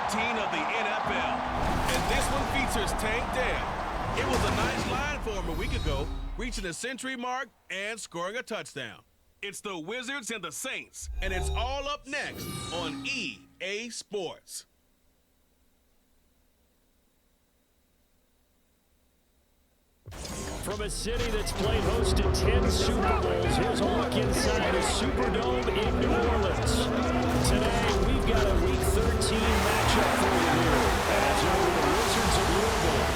13 of the NFL. And this one features Tank Dell. It was a nice line for him a week ago, reaching the century mark and scoring a touchdown. It's the Wizards and the Saints, and it's all up next on EA Sports. From a city that's played host to 10 Super Bowls, here's a look inside the Superdome in New Orleans. Today, we've got a Week 13 matchup for you here, as are the Wizards of Louisville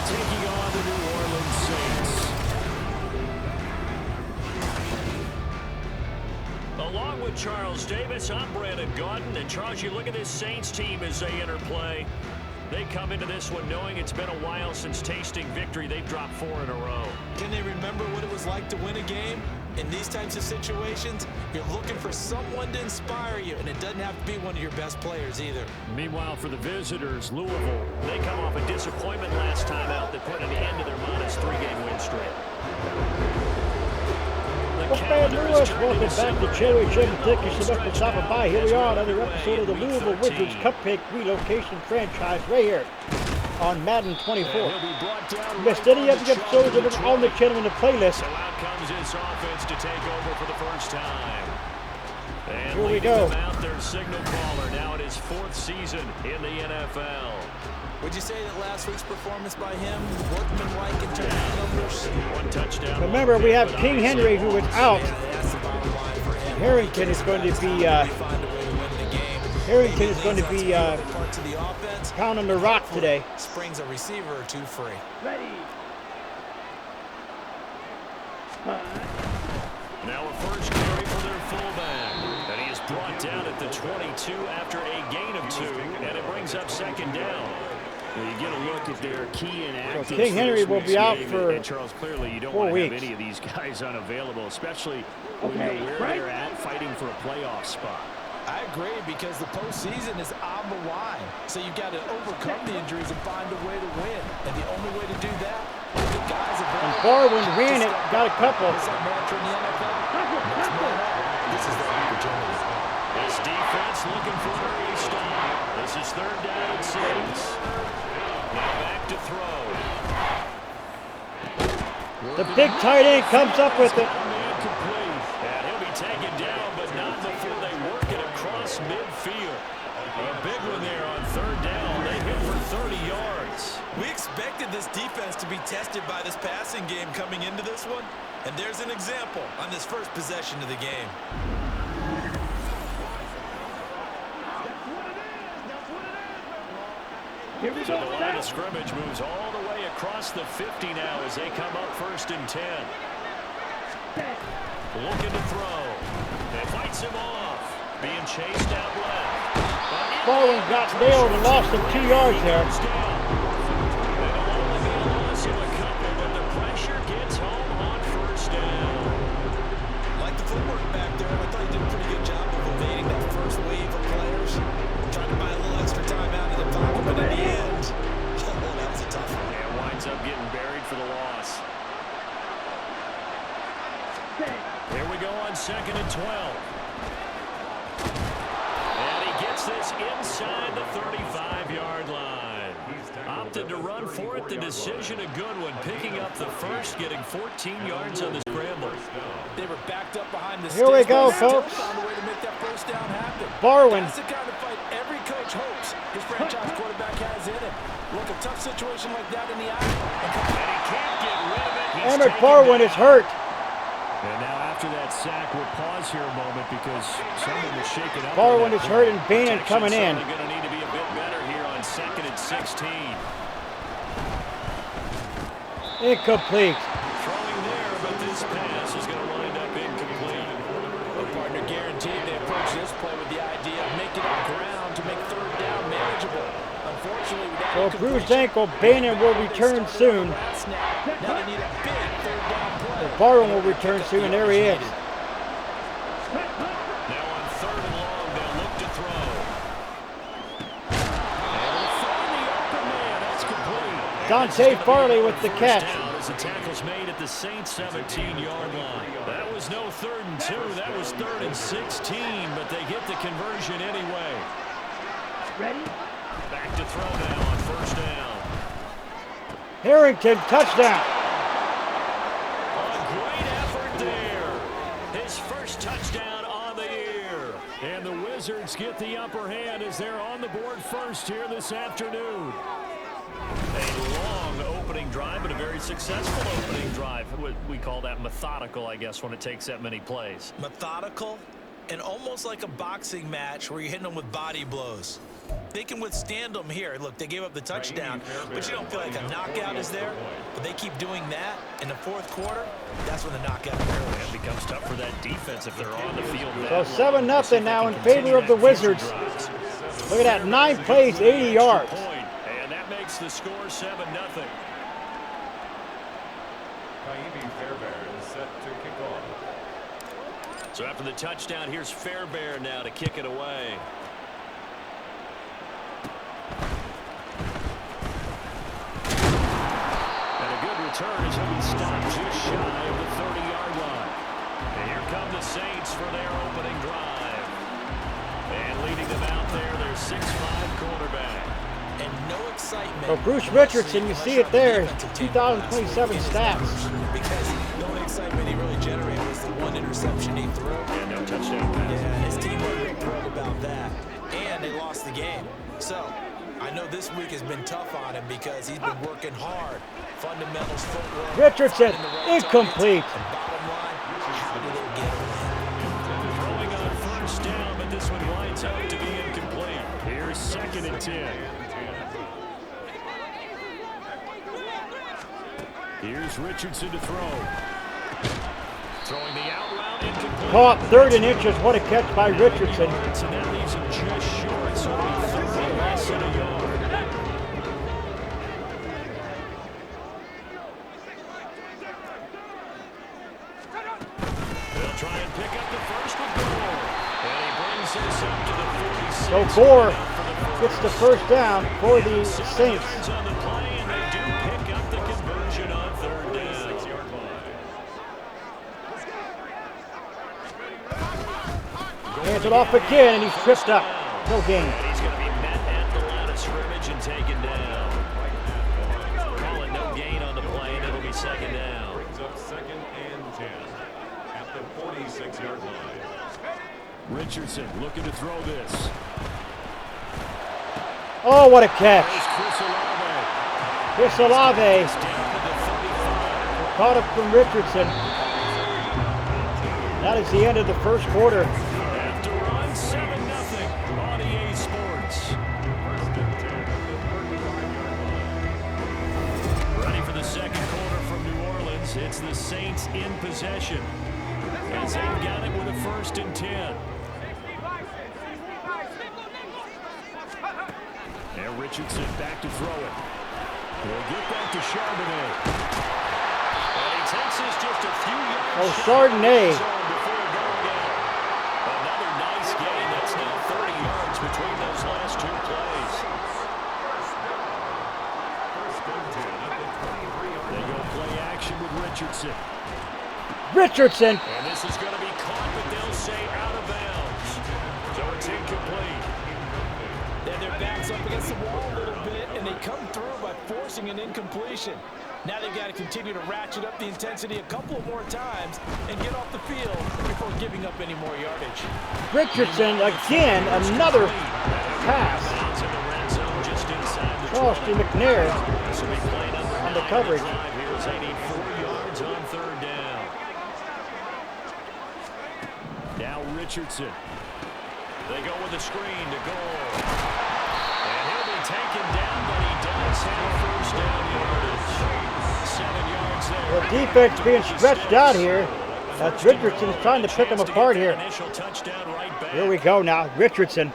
taking on the New Orleans Saints. Along with Charles Davis, I'm Brandon Gaudin. And Charles, you look at this Saints team as they interplay. They come into this one knowing it's been a while since tasting victory. They've dropped 4 in a row. Can they remember what it was like to win a game? In these types of situations, you're looking for someone to inspire you, and it doesn't have to be one of your best players either. Meanwhile, for the visitors, Louisville, they come off a disappointment last time out that put an end to their modest 3-game win streak. What's bad news? Welcome back to Cherry Chicken. Thank you so much for stopping by. Here we are, another episode of the Louisville Wizards Cupcake Relocation franchise right here on Madden 24. Missed any of the episodes of it on the channel in the playlist. So out comes this offense to take over for the first time. And here we go. Out their signal caller now in his 4th season in the NFL. Would you say that last week's performance by him, workmanlike in terms of numbers? 1 touchdown. Remember, we have King Henry who is out. Harrington is going to be pounding the rock today. Springs a receiver or 2 free. Ready. Now a first carry for their fullback. And he is brought down at the 22 after a gain of 2, and it brings up 2nd down. Well, you get a look at their key inactives. So King Henry will be out for and Charles, clearly you don't 4 want to have weeks. any of these guys unavailable, especially when you're where they're at fighting for a playoff spot. I agree, because the postseason is on the line. So you've got to overcome the injuries and find a way to win. And the only way to do that is the guys And Barwin ran it, got a couple. This is the opportunity. This defense looking for an early stop. This is 3rd down and 6. Now back to throw. The big tight end comes up with it. And he'll be taken down, but not before they work it across midfield. A big one there on 3rd down. They hit for 30 yards. We expected this defense to be tested by this passing game coming into this one. And there's an example on this first possession of the game. So the line of scrimmage moves all the way across the 50 now as they come up 1st and 10. Looking to throw. It fights him off. Being chased out left. Barwin got nailed and lost him 2 yards there. It'll only be a loss of a couple, but the pressure gets home on 1st down. Like the footwork back there, I thought he did a pretty good job of evading that first wave of players. Trying to buy a little extra time out of the pocket, but in the end, that was a tough one. And winds up getting buried for the loss. Here we go on 2nd and 12. And he gets this inside the 35-yard line. Opted to run for it. The decision a good one. Picking up the first, getting 14 yards on the scramble. They were backed up behind the Here we go, folks. Found a way to make that first down happen. Barwin. That's the kind of fight every coach hopes his franchise quarterback has in him. Look, a tough situation like that in the eye. And he can't get rid of it. Emmett Barwin is hurt. And now after that sack, we'll pause here a moment because someone was shaken up. Barwin is hurt and Bannon coming in. Going to need to be a bit better here on 2nd and 16. Incomplete. Throwing there, but this pass is going to wind up incomplete. The partner guaranteed they approach this play with the idea of making up ground to make 3rd down manageable. Unfortunately, So bruised ankle, Bannon will return soon. Now they need a big 3rd down play. Barwin will return soon. There he is. Now on 3rd and long, they'll look to throw. And he'll find the open man. That's complete. Dante Farley with the catch. As the tackle's made at the Saints 17-yard line. That was no 3rd and 2. That was 3rd and 16, but they get the conversion anyway. Ready? Back to throw now on first down. Harrington, touchdown. A great effort there. His first touchdown on the year. And the Wizards get the upper hand as they're on the board first here this afternoon. A long opening drive, but a very successful opening drive. We call that methodical, I guess, when it takes that many plays. Methodical and almost like a boxing match where you're hitting them with body blows. They can withstand them here. Look, they gave up the touchdown, but you don't feel like a knockout is there. But they keep doing that in the fourth quarter. That's when the knockout occurs. It becomes tough for that defense if they're on the field. So 7-0 now in favor of the Wizards. Look at that, 9 plays, 80 yards. And that makes the score 7-0. So after the touchdown, here's Fairbairn now to kick it away. And a good return as he'll be stopped just shy of the 30-yard line. And here come the Saints for their opening drive. And leading them out there, their 6'5" quarterback. And no excitement. So Bruce Richardson, you see it there, 2027 stats. Because the only excitement he really generated was the one interception he threw. And no touchdown pass. Yeah, his team was really proud about that. And they lost the game. So I know this week has been tough on him because he's been working hard. Fundamentals, footwork. Richardson, incomplete. And bottom line, how did they get away? Throwing on first down, but this one winds up to be incomplete. Here's 2nd and 10. Here's Richardson to throw. Throwing the out route incomplete. Caught 3rd and inches. What a catch by Richardson. So that leaves him just short, so it'll be 30 less than a yard. They'll try and pick up the first with Gore. And he brings us up to the 46. So Gore gets the first down for the Saints. On the play, and they do pick up the conversion on 3rd down. Hands it off again, and he's tripped up. No gain. And he's going to be met at the line of scrimmage and taken down. Calling no gain on the play, and it'll be 2nd down. Brings up 2nd and 10 at the 46-yard line. Richardson looking to throw this. Oh, what a catch. Chris Chris Olave down to the 35. caught up from Richardson. That is the end of the first quarter. After run, 7-0 on EA Sports. Ready for the second quarter from New Orleans. It's the Saints in possession as they've got it with a 1st and 10. And Richardson back to throw it. We'll get back to Charbonnet. And he takes us just a few yards. Oh, Chardonnay. Before going down. Another nice gain. That's now 30 yards between those last 2 plays. They go play action with Richardson. Richardson. And this is going to be caught, but they'll say out of bounds. So it's incomplete. Then their backs up against the wall a little bit, and they come through by forcing an incompletion. Now they've got to continue to ratchet up the intensity a couple of more times and get off the field before giving up any more yardage. Richardson again, another pass. Charleston McNair on the coverage. Here's 84 yards on 3rd down. Now Richardson. They go with a screen to goal. And he'll be taken down, but he does have first down yardage. 7 yards there. The defense being stretched out here. That's Richardson's trying to pick them apart here. Initial touchdown right back. Here we go now. Richardson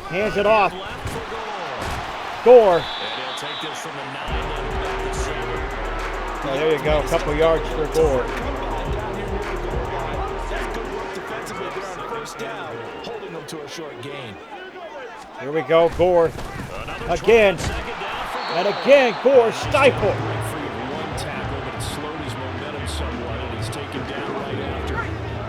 hands it off. Left for Gore. And he'll take this from the 9 and back to 7. Oh, there you go. A couple yards for Gore. That's good work defensively there on first down, holding them to a short gain. Here we go. Gore again. And again, Gore stifled. One tackle, but it slowed his momentum somewhat, and he's taken down right after.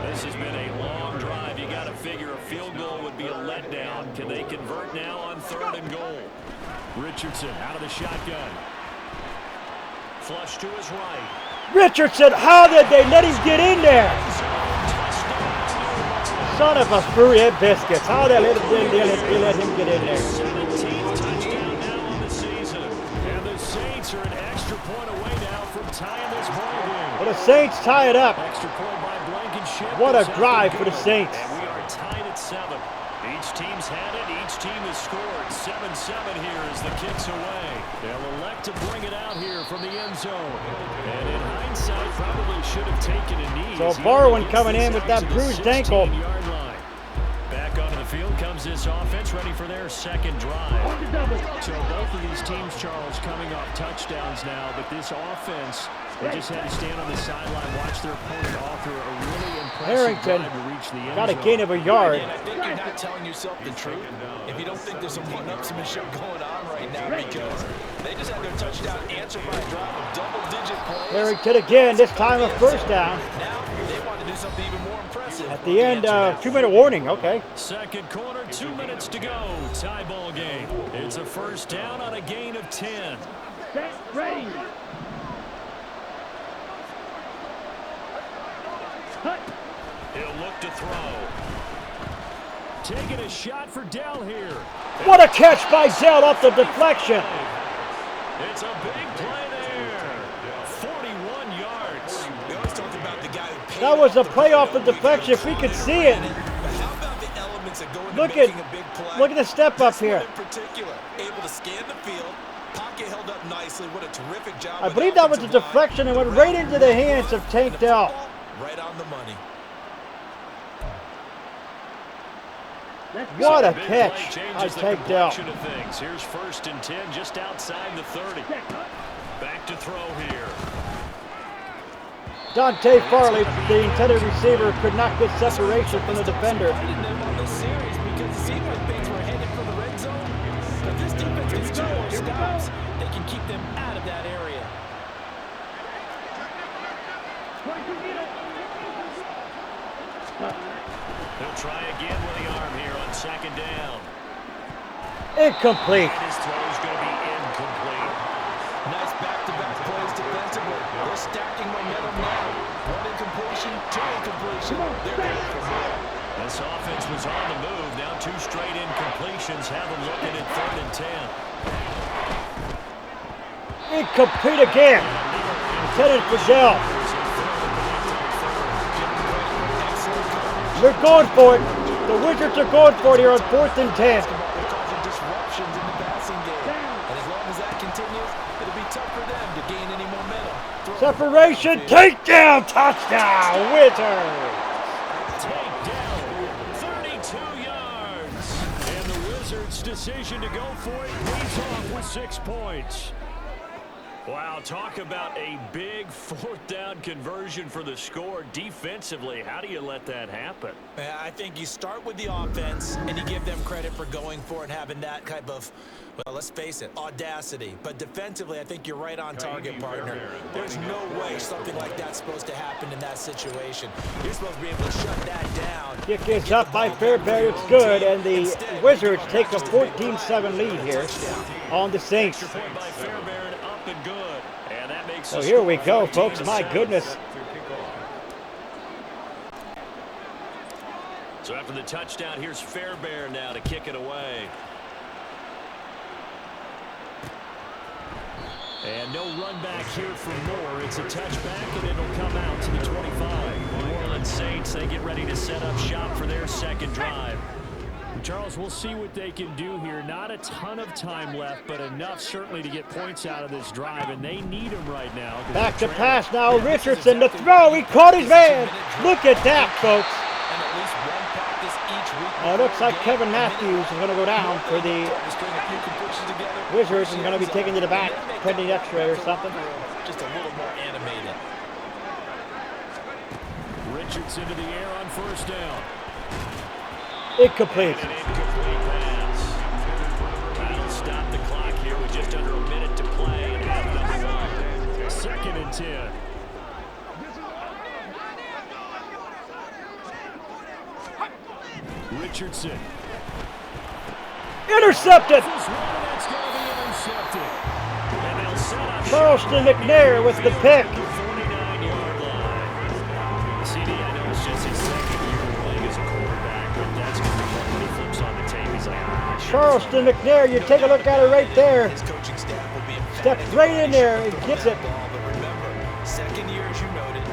This has been a long drive. You got to figure a field goal would be a letdown, Can they convert now on 3rd and goal? Richardson out of the shotgun. Flush to his right. Richardson, how did they let him get in there? Son of a fruity biscuits. How they let him get in there? 17th touchdown now on the season. And the Saints are an extra point away now from tying this ball game. Well, the Saints tie it up. Extra point by Blankenship. What a drive for the Saints. And we are tied at 7. Each team's had it. Each team has scored. 7-7 here as the kick's away. They'll elect to bring it out here from the end zone. And in hindsight, probably should have taken a knee. So Barwin coming in with that bruised ankle. Back onto the field comes this offense, ready for their second drive. So both of these teams, Charles, coming off touchdowns now, but this offense, they just had to stand on the sideline, watch their opponent offer a really impressive Harrington drive to reach the end got a zone. gain of a yard. And I think you're not telling yourself the truth if you don't think there's some one-upsmanship going on right now, because they just had their touchdown answered by a drive of double-digit plays. Harrington again, this time a first down. Now they want to do something even more impressive. At the end, 2-minute warning, okay. Second quarter, 2 minutes to go. Tie ball game. It's a first down on a gain of 10. Set, ready. He'll look to throw. Taking a shot for Dell here. What a catch by Dell off the deflection. It's a big play there. 41 yards. We always talk about the guy who paid That was a off the play off the play. deflection. If we could see it. But how about the elements that go into Look making at- a big play? look at the step up This one here. in particular, able to scan the field, pocket held up nicely. What a terrific job. I by believe the that was a offensive line. deflection and went right into the hands of Tank Dell. Right on the money. What a Big catch play by changes the Tank Dell. complexion of things. Here's 1st and 10 just outside the 30. Back to throw here. Dante Farley, the intended receiver, could not get separation from the defender. Fighting them on this series because it seemed like things were headed for the red zone. If this defense gets 2 more stops, they can keep them out of that area. He'll try again with the arm here on 2nd down. Incomplete. His throw's going to be incomplete. Nice back-to-back plays defensively. They're stacking momentum now. 1 incompletion, 2 incompletion. They're going for more. This offense was on the move. Now 2 straight incompletions have them looking at 3rd and 10. Incomplete again. Intended for Dell. They're going for it. The Wizards are going for it here on 4th and 10. They're causing disruptions in the passing game. And as long as that continues, it'll be tough for them to gain any momentum. Separation, takedown, touchdown, Wizards. Takedown, 32 yards. And the Wizards' decision to go for it pays off with 6 points. Wow, talk about a big 4th down conversion for the score. Defensively, how do you let that happen? I think you start with the offense and you give them credit for going for it and having that type of, well, let's face it, audacity. But defensively, I think you're right on target, partner. There's no way something like that's supposed to happen in that situation. You're supposed to be able to shut that down. Kick is up by Fairbairn. It's good, and the Wizards take a 14-7 lead here on the Saints. Extra point by Fairbairn, up and good. And that makes So here we go, folks. My goodness. So after the touchdown, here's Fairbairn now to kick it away. And no run back here for more. It's a touchback, and it'll come out to the 25. New Orleans Saints, they get ready to set up shop for their second drive. Charles, we'll see what they can do here. Not a ton of time left, but enough certainly to get points out of this drive, and they need them right now. Back to pass now. Richardson, the throw. He caught his man. Look at that, folks. And at least one practice each week. It looks like Kevin Matthews is going to go down for the Wizards and going to be taken to the back, pending X-ray or something. Just a little more animated. Richardson to the air on 1st down. Incomplete. An incomplete pass. That'll stop the clock here with just under a minute to play. And half number 1. 2nd and 10. Richardson. Intercepted. This one, that's going to be intercepted. And they'll set up Charleston McNair with the pick. 49-yard line. CD, I know it's just his second year playing as a quarterback, but that's going to be one when he flips on the tape. He's like, I should Charleston McNair, you take a look at it right there. His coaching staff will be Steps right in there and gets it. But remember, second year, as you noted,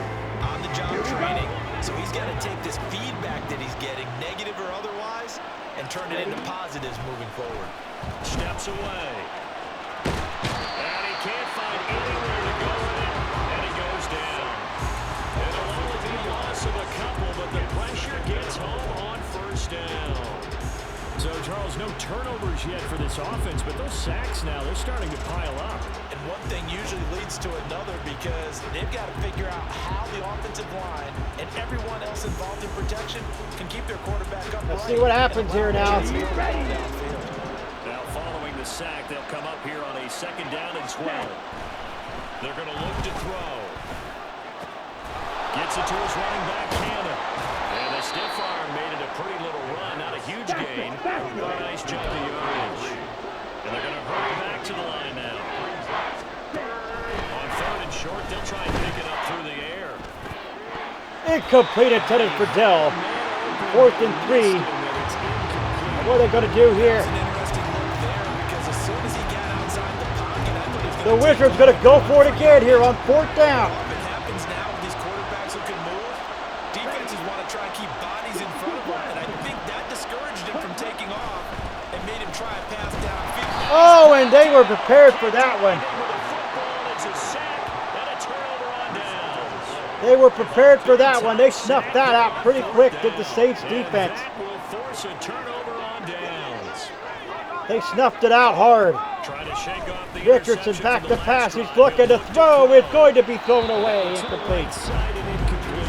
on-the-job training. So he's got to take this feedback that he's getting, negative or otherwise, and turn it into positives moving forward. steps away. And he can't find anywhere to go with it, and he goes down. It'll only be a loss of a couple, but the pressure gets home on first down. So, Charles, no turnovers yet for this offense, but those sacks now, they're starting to pile up. And one thing usually leads to another because they've got to figure out how the offensive line and everyone else involved in protection can keep their quarterback upright. Let's see what happens here now. Now, following the sack, they'll come up here on a 2nd down and 12. They're going to look to throw. Gets it to his running back, Cannon. And the stiff arm made it a pretty little run, not a huge gain, but a nice jump to yardage. And they're going to hurry back to the line now. On 3rd and short, they'll try and pick it up through the air. Incomplete intended for Dell. 4th and 3. What are they going to do here? It's an interesting look there because as soon as he got outside the pocket, I thought he was The going to Wizards going to go for it again here on 4th down. It happens now with these quarterbacks who can move. Defenses want to try and keep bodies in front of them, and I think that discouraged him from taking off and made him try a pass downfield. Oh, and they were prepared for that one. It's a sack and a turnover on downs. They were prepared for that one. They snuffed that out pretty quick, did the Saints defense. That will force a turnover on downs. They snuffed it out hard. Trying to shake off the Richardson interception back from to the pass. last He's drive. looking to throw. It's going to be thrown away. Incomplete. Side and incomplete.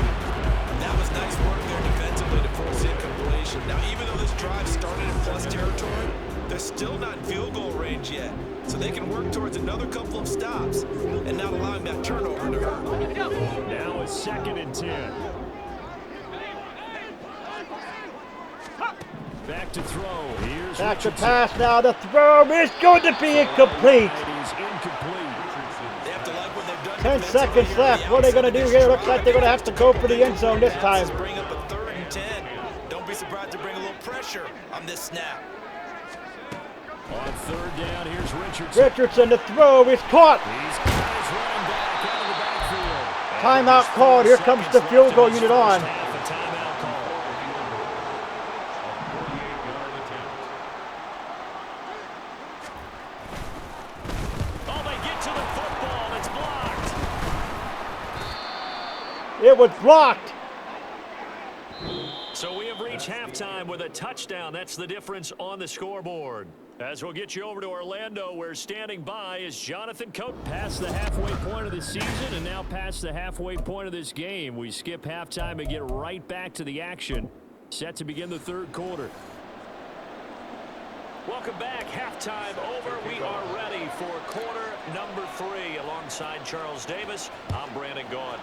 That was nice work there defensively to force the incompletion. Now, even though this drive started in plus territory, they're still not in field goal range yet. So they can work towards another couple of stops and not allowing that turnover to hurt. Now it's 2nd and 10. Back to throw. Here's Back to Richardson. pass now. The throw is going to be incomplete. It is incomplete. They have to like what they've done. 10 seconds left. What are they going to do here? Looks like they're going to have to go for the end zone this time. Bring up a 3rd and 10. Don't be surprised to bring a little pressure on this snap. On 3rd down, here's Richardson. Richardson, the throw is caught. He's got his running back out of the backfield. Timeout called. Here comes the field goal unit on. Half a timeout call. Oh, they get to the football. It's blocked. It was blocked. So we have reached halftime with a touchdown. That's the difference on the scoreboard. As we'll get you over to Orlando, where standing by is Jonathan Coate. Past the halfway point of the season and now past the halfway point of this game. We skip halftime and get right back to the action. Set to begin the 3rd quarter. Welcome back. Halftime over. We are ready for quarter number 3. Alongside Charles Davis, I'm Brandon Gordon.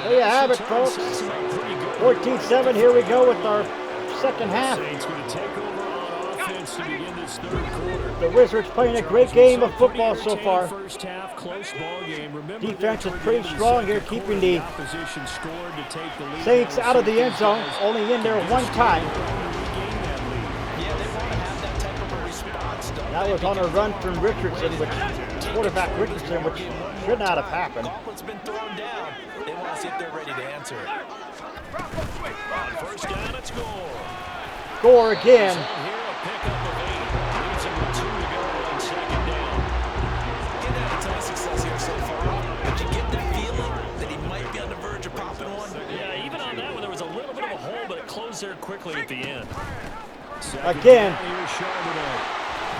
There you have it, folks. 14-7. Here we go with our second half. Saints going to take over on offense to begin this 3rd quarter. The Wizards playing a great game of football so far. First half, close ball game. Remember, Defense is toward the pretty end of the strong second here, quarter, keeping the opposition scored to take the lead. Saints out of the end zone, Guys only in there one time. regain that lead. Yeah, they want to have that type of a response. That was on a run from Richardson, quarterback Richardson, which should not have happened. Gauntlet's been thrown down. They want to see if they're ready to answer it. On first down, it's goal. Score again. Here, a pickup of 8. Leads him with 2 to go on 2nd down. Didn't have a ton of success here so far, but you get the feeling that he might be on the verge of popping one. Yeah, even on that one, there was a little bit of a hole, but it closed there quickly at the end. Again. Here's Charbonnet.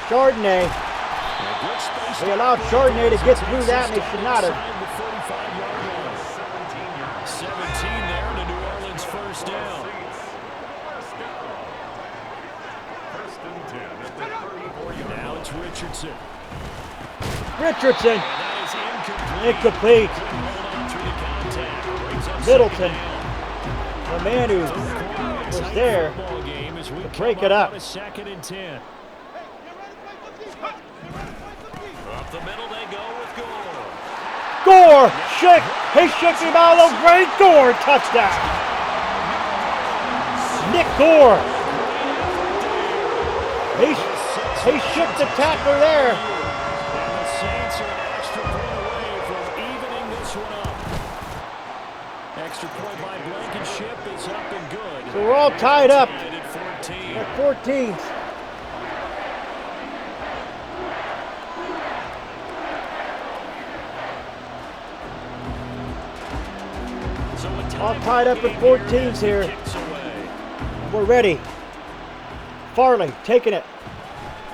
Chardonnay. Good space They allowed Chardonnay to get through that, and they should not have. inside the 45-yard line. 17 there to New Orleans first down. Now it's Richardson. Richardson, That is incomplete. incomplete. Hold on through the contact. Brings up Middleton. 2nd down. The man who was there to break it up. Second and 10. Up the middle they go with Gore. Gore! He shook him out of the great Gore touchdown. Nick Gore. He shook the tackler there. And the Saints are an extra point away from evening this one up. Extra point by Blankenship is up and good. So we're all tied up At 14. at 14. All tied up at 14s here. We're ready. Farley taking it.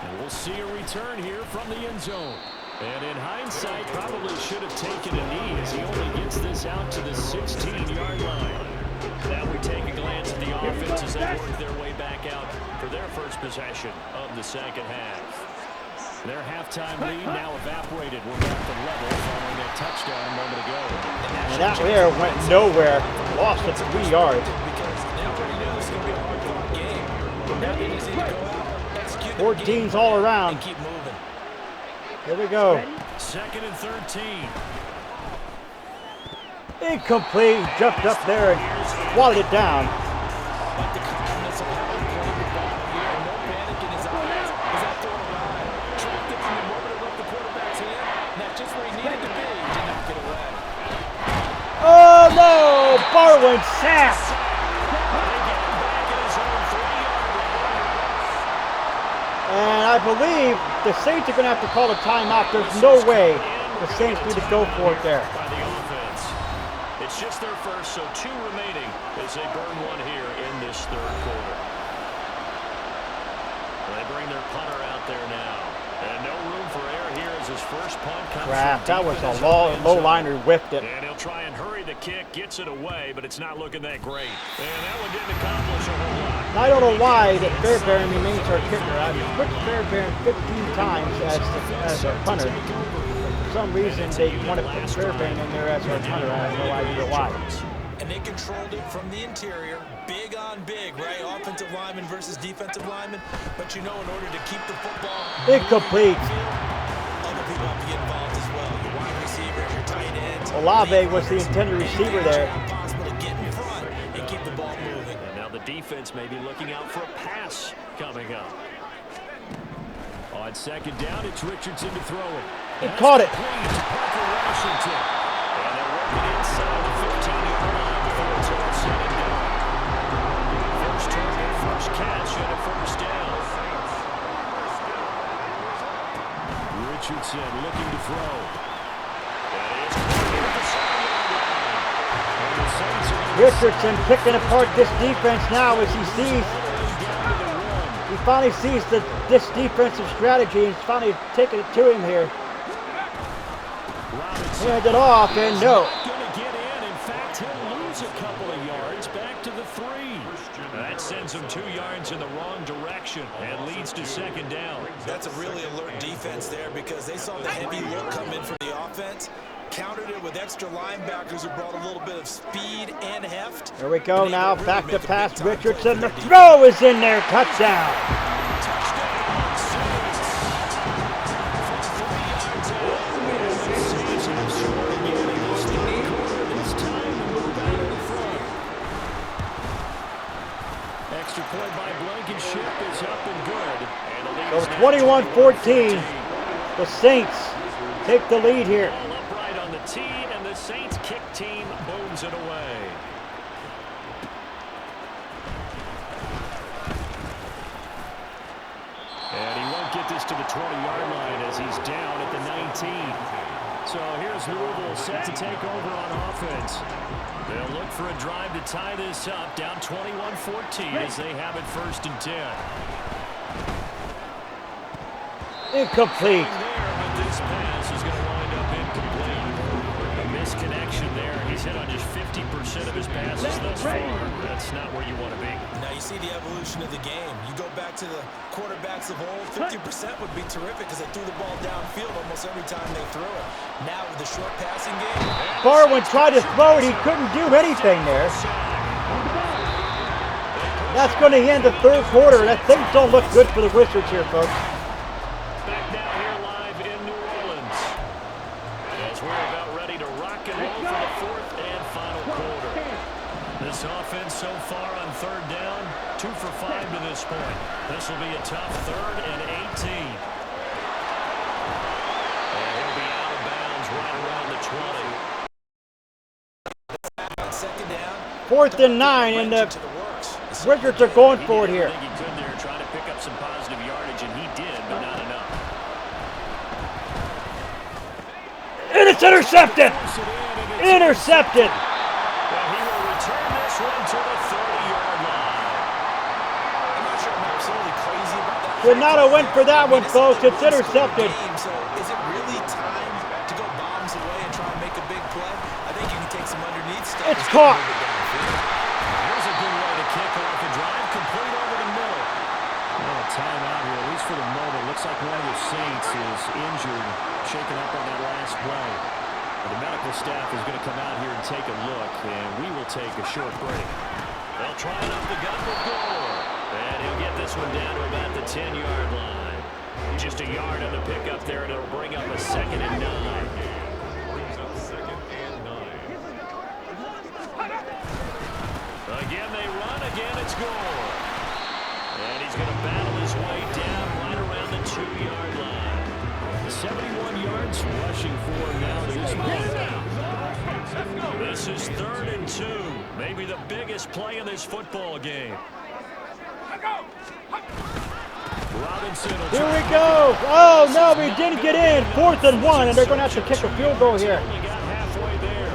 And we'll see a return here from the end zone. And in hindsight, probably should have taken a knee as he only gets this out to the 16-yard line. Now we take a glance at the offense as they work their way back out for their first possession of the second half. Their halftime lead now evaporated. We're back to level following that touchdown a moment ago. And that there went nowhere. Lost it 3 yards. Because now we know this is going to be a hard-fought game. Now they just need to go out, execute their 14s game all plan, around. and keep moving. Here we go. Second and 13. Incomplete. Jumped up there and swatted it down. Like the confidence of how he played the ball here. No panic in his eyes as that throw arrived. Tracked it from the moment it left the quarterback's hand. And that's just where he needed to be to knock it away. Oh no! Barwin sacked. And I believe the Saints are going to have to call a timeout. There's no way the Saints need to go for it there. By the offense. It's just their first, so 2 remaining as they burn one here in this third quarter. They bring their punter out there now. And no room for error here as his first punt comes Crap, from that was deep in a his low own liner whiffed it. And he'll try and hurry the kick, gets it away, but it's not looking that great. And that one didn't accomplish a whole lot. I don't know why that Fairbairn remains our kicker. I've put Fairbairn 15 times as a punter. For some reason, they want to put Fairbairn in there as our punter. I have no idea why. And they controlled it from the interior, big on big, right? Offensive lineman versus defensive lineman. But you know, in order to keep the football Incomplete. other people have to get involved as well. Your wide receivers, your tight ends. Olave was the intended receiver there. Possible to get in front and keep the ball moving. And now the defense may be looking out for a pass coming up. On second down, it's Richardson to throw it. He caught it. Complete to Parker Washington. And they're working inside the 15-yard line before it's all said and done. First target, first catch, and a first down. Richardson looking to throw. That is clear at the 7-yard line. And the Saints are Richardson picking apart this defense now as he sees. He finally sees this defensive strategy and he's finally taking it to him here. Hand it off and no. Going to get in. In fact, he'll lose a couple of yards back to the 3. That sends him 2 yards in the wrong direction and leads to second down. That's a really alert defense there because they saw the heavy look come in from the offense, countered it with extra linebackers who brought a little bit of speed and heft. Here we go now. Back to pass. Richardson. The throw is in there. Touchdown. Extra point by Blankenship is up and good. So 21-14. The Saints take the lead here. Ball upright on the tee, and the Saints kick team booms it away. And he won't get this to the 20-yard line as he's down at the 19. So here's Louisville set to take over on offense. They'll look for a drive to tie this up, down 21-14 as they have it first and 10. Incomplete. There, but this pass is going to wind up incomplete. A misconnection there. He's hit on just 50% of his passes thus far. That's not where you want to be. Now you see the evolution of the game. You go back to the quarterbacks of old, 50% would be terrific because they threw the ball downfield almost every time they threw it. Now with the short passing game. Barwin tried to throw it. He couldn't do anything there. That's going to end the third quarter. That things don't look good for the Wizards here, folks. Back now here live in New Orleans as we're about ready to rock and roll for the fourth and final quarter. This offense so far on third down, 2 for 5 to this point. This will be a tough 3rd and 18. And he'll be out of bounds right around the 20. Second down. 4th and 9, and the Wizards are going for it here. I think he could there, trying to pick up some positive yardage, and he did, but not enough. And it's intercepted! Intercepted! Well, he will return this one to the 30-yard line. I'm not sure I'm absolutely crazy about that. Should not have went for that one, folks. It's intercepted. So is it really time to go bombs away and try and make a big play? I think you can take some underneath stuff. It's caught. Here's a good way to kick off the drive, complete over the middle. Well, a timeout here, at least for the moment. Looks like one of the Saints is injured, shaken up on that last play. The medical staff is going to come out here and take a look, and we will take a short break. They'll try it up the gut with Gore. And he'll get this one down to about the 10-yard line. Just a yard on the pickup there, and it'll bring up a 2nd and 9. Brings up 2nd and 9. Again, they run. Again, it's Gore. And he's going to battle his way down right around the 2-yard line. 71 yards rushing for him now to this point. This is 3rd and 2. Maybe the biggest play in this football game. Robinson will Here we go. Oh, no, we didn't get in. 4th and 1, and they're going to have to kick a field goal here. only got halfway there.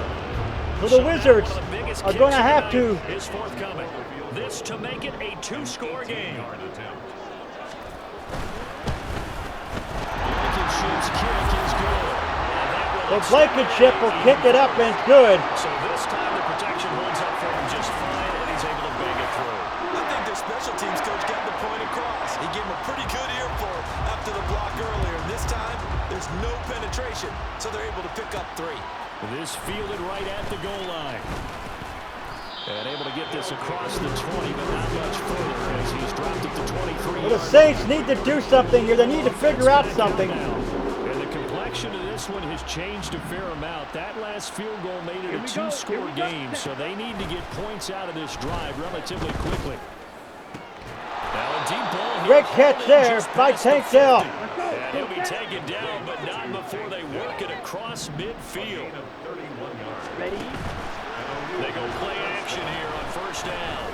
So the Wizards are going to have to. Is forthcoming. This to make it a 2-score game. Blankenship's kick is good. The Blankenship will kick it up, and it's good. So this time the protection holds up for him just fine, and he's able to bang it through. I think their special teams coach got the point across. He gave him a pretty good earful after the block earlier. And this time, there's no penetration, so they're able to pick up 3. This fielded right at the goal line. And able to get this across the 20, but not much further as he's dropped it to 23. Well, the Saints need to do something here. They need to figure out something. And the complexion of this one has changed a fair amount. That last field goal made it a 2-score game, so they need to get points out of this drive relatively quickly. Now a deep ball here. Great catch there by Tank Dell. And he'll be taken down, but not before they work it across midfield. Ready? They go play action here on 1st down.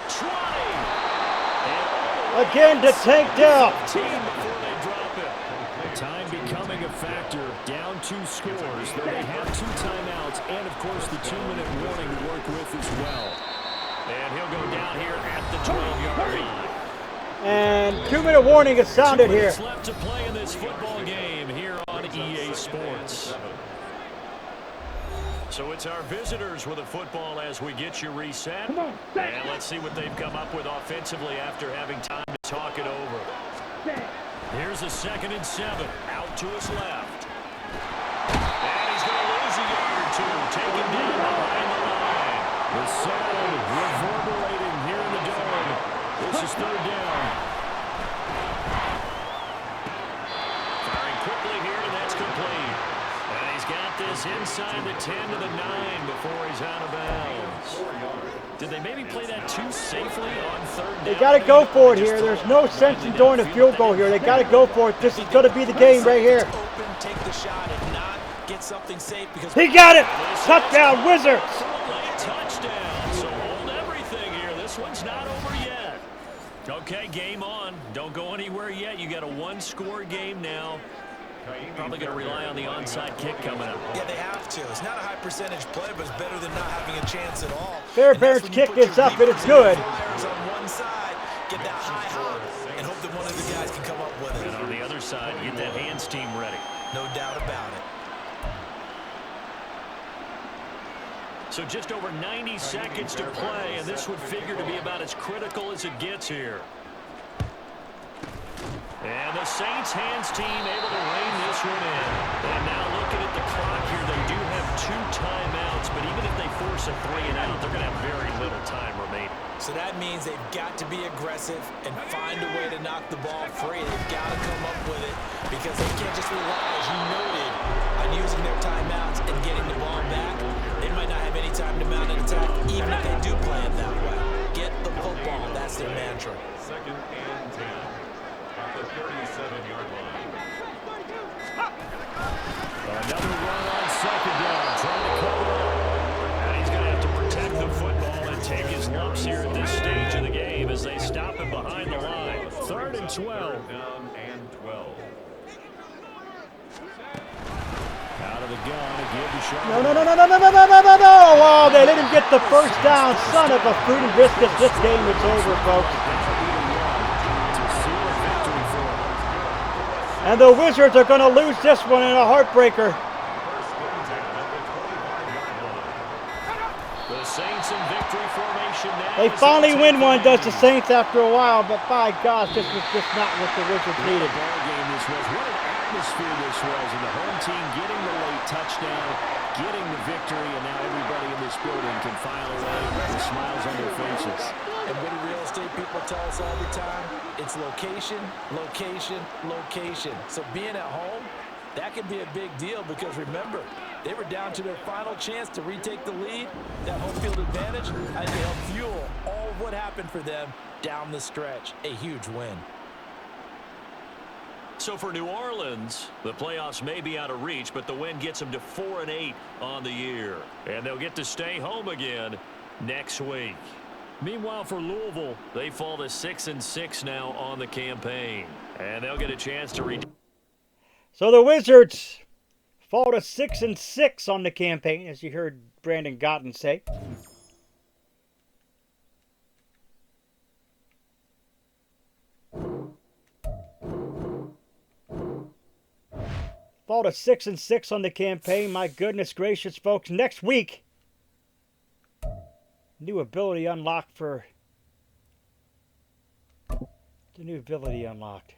20. Again to Tank Dell. 15 before they drop it. Time becoming a factor. Down 2 scores. Though they have 2 timeouts and, of course, the 2-minute warning to work with as well. And he'll go down here at the 12-yard line. And 2-minute warning is sounded 2 here. minutes left to play in this football game here on EA Sports. So it's our visitors with a football as we get you reset. And let's see what they've come up with offensively after having time to talk it over. Here's a 2nd and 7. Out to his left. And he's going to lose a yard or 2. Taken down behind the line. The sound reverberating here in the dome. This is 3rd down. Firing quickly here, and that's complete. And he's got this inside the 10 to the 9 before he's out of bounds. Did they maybe play that too safely on 3rd down? They got to go for it here. There's no sense in doing a field goal here. They got to go for it. This is going to be the game right here. Open, take the shot, and not get something safe because He got it. Touchdown, Wizards. Touchdown. So hold everything here. This one's not over yet. Okay, game on. Don't go anywhere yet. You got a 1-score game now. Probably going to rely on the onside kick coming up. Yeah, they have to. It's not a high percentage play, but it's better than not having a chance at all. Fairbairn's kick this up, and it's good. On one side, get that high hop, and hope that one of the guys can come up with it. And on the other side, get that hands team ready. No doubt about it. So just over 90 seconds to play, and this would figure to be about as critical as it gets here. And the Saints hands team able to rein this one in. And now looking at the clock here, they do have 2 timeouts, but even if they force a 3-and-out, they're going to have very little time remaining. So That means they've got to be aggressive and find a way to knock the ball free. They've got to come up with it because they can't just rely, as you noted, on using their timeouts and getting the ball back. They might not have any time to mount an attack, even if they do play it that way. Get the football. That's their mantra. 2nd and 10 at the 37-yard line. Another run on 2nd down, trying to cover up. And he's going to have to protect the football and take his lumps here at this stage of the game as they stop him behind the line. 3rd and 12. Down and 12. Out of the gun, a give to Sharp. No. Oh, they didn't get the first down. Son of a fruit and biscuits. This game is over, folks. And the Wizards are going to lose this one in a heartbreaker. The Saints in victory formation now. They finally win one, does the Saints, after a while, but by gosh, this was just not what the Wizards needed. Ball game this was. What an atmosphere this was. And the home team getting the late touchdown, getting the victory, and now everybody in this building can file away with smiles on their faces. And what do real estate people tell us all the time? It's location, location, location. So being at home, that can be a big deal because remember, they were down to their final chance to retake the lead. That home field advantage, I think, helped fuel all of what happened for them down the stretch. A huge win. So for New Orleans, the playoffs may be out of reach, but the win gets them to 4-8 on the year. And they'll get to stay home again next week. Meanwhile, for Louisville, they fall to 6-6 now on the campaign. And they'll get a chance to So the Wizards fall to 6-6 on the campaign, as you heard Brandon Gotten say. Fall to 6-6 on the campaign. My goodness gracious, folks. Next week, new ability unlocked for the new ability unlocked.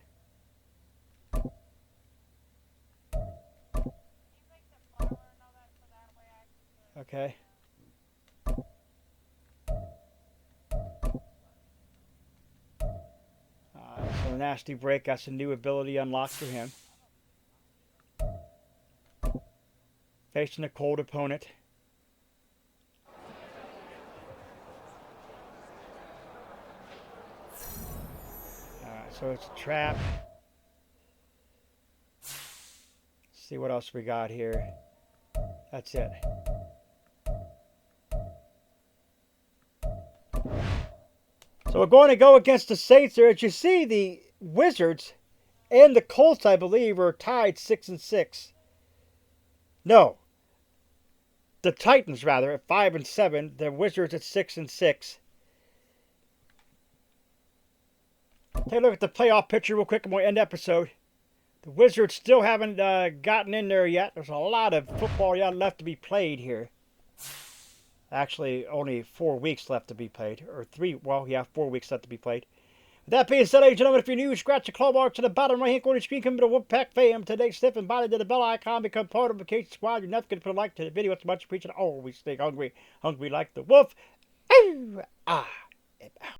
Okay. So nasty break. That's a new ability unlocked for him. Facing a cold opponent. So it's a trap. Let's see what else we got here. That's it. So we're going to go against the Saints there. As you see, the Wizards and the Colts, I believe, are tied 6-6. No. The Titans, rather, at 5-7. The Wizards at 6-6. Take a look at the playoff picture real quick and we'll end the episode. The Wizards still haven't gotten in there yet. There's a lot of football yet left to be played here. Actually, only 4 weeks left to be played. Or 3, well, yeah, 4 weeks left to be played. With that being said, ladies and gentlemen, if you're new, scratch the claw marks to the bottom right-hand corner of the screen. Come to the Wolfpack fam. Today, sniff and body to the bell icon. Become part of the Vacation Squad. You're never going to put a like to the video. It's much appreciated. Always stay hungry. Hungry like the wolf. Ooh, ah, and out.